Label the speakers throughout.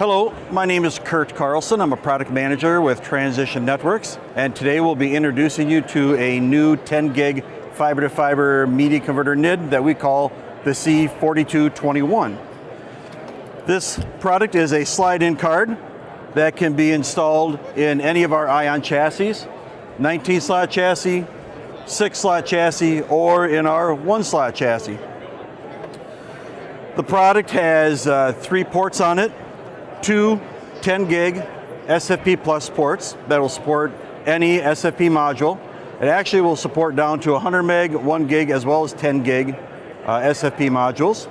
Speaker 1: Hello, my name is Curt Carlson. I'm a product manager with Transition Networks, and today we'll be introducing you to a new 10 gig fiber-to-fiber media converter NID that we call the C4221. This product is a slide-in card that can be installed in any of our Ion chassis, 19-slot chassis, 6-slot chassis, or in our 1-slot chassis. The product has 3 ports on it, 2 10 gig SFP Plus ports that will support any SFP module. It actually will support down to 100 meg, 1 gig, as well as 10 gig SFP modules.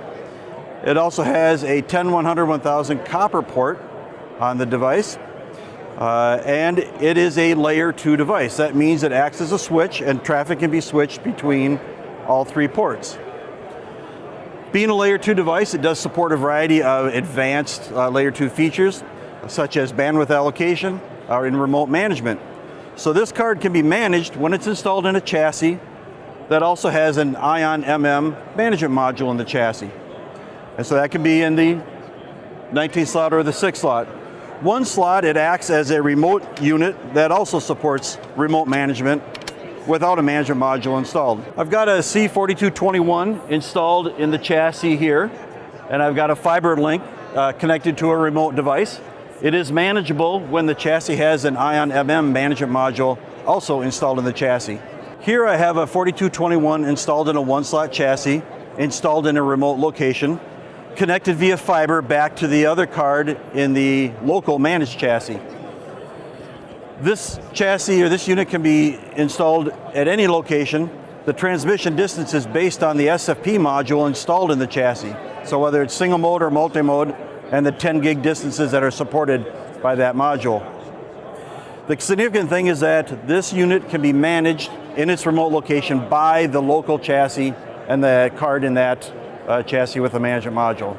Speaker 1: It also has a 10-100, 1000 copper port on the device. And it is a layer 2 device. That means it acts as a switch and traffic can be switched between all 3 ports. Being a layer 2 device, it does support a variety of advanced layer 2 features, such as bandwidth allocation or in remote management. So this card can be managed when it's installed in a chassis that also has an Ion management module in the chassis. And so that can be in the 19 slot or the 6 slot. 1 slot, it acts as a remote unit that also supports remote management without a management module installed. I've got a C4221 installed in the chassis here, and I've got a fiber link connected to a remote device. It is manageable when the chassis has an Ion management module also installed in the chassis. Here I have a 4221 installed in a 1-slot chassis, installed in a remote location, connected via fiber back to the other card in the local managed chassis. This chassis or this unit can be installed at any location. The transmission distance is based on the SFP module installed in the chassis. So whether it's single mode or multi-mode, and the 10 gig distances that are supported by that module. The significant thing is that this unit can be managed in its remote location by the local chassis and the card in that chassis with a management module.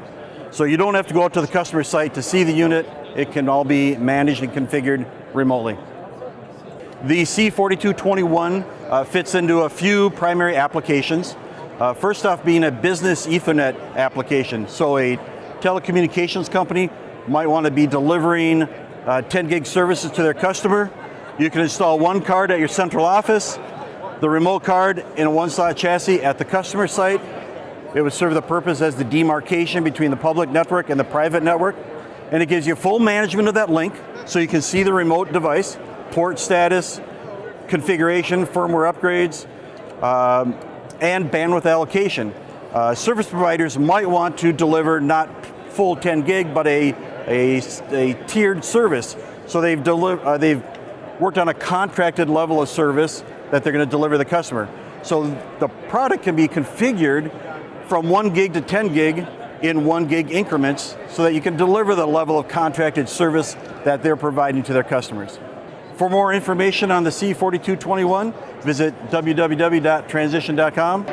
Speaker 1: So you don't have to go out to the customer site to see the unit. It can all be managed and configured remotely. The C4221 fits into a few primary applications. First off, being a business Ethernet application. So a telecommunications company might want to be delivering 10 gig services to their customer. You can install 1 card at your central office, the remote card in a 1-slot chassis at the customer site. It would serve the purpose as the demarcation between the public network and the private network. And it gives you full management of that link, so you can see the remote device, port status, configuration, firmware upgrades, and bandwidth allocation. Service providers might want to deliver not full 10 gig, but a tiered service. So they've worked on a contracted level of service that they're going to deliver to the customer. So the product can be configured from 1 gig to 10 gig in 1 gig increments so that you can deliver the level of contracted service that they're providing to their customers. For more information on the C4221, visit www.transition.com.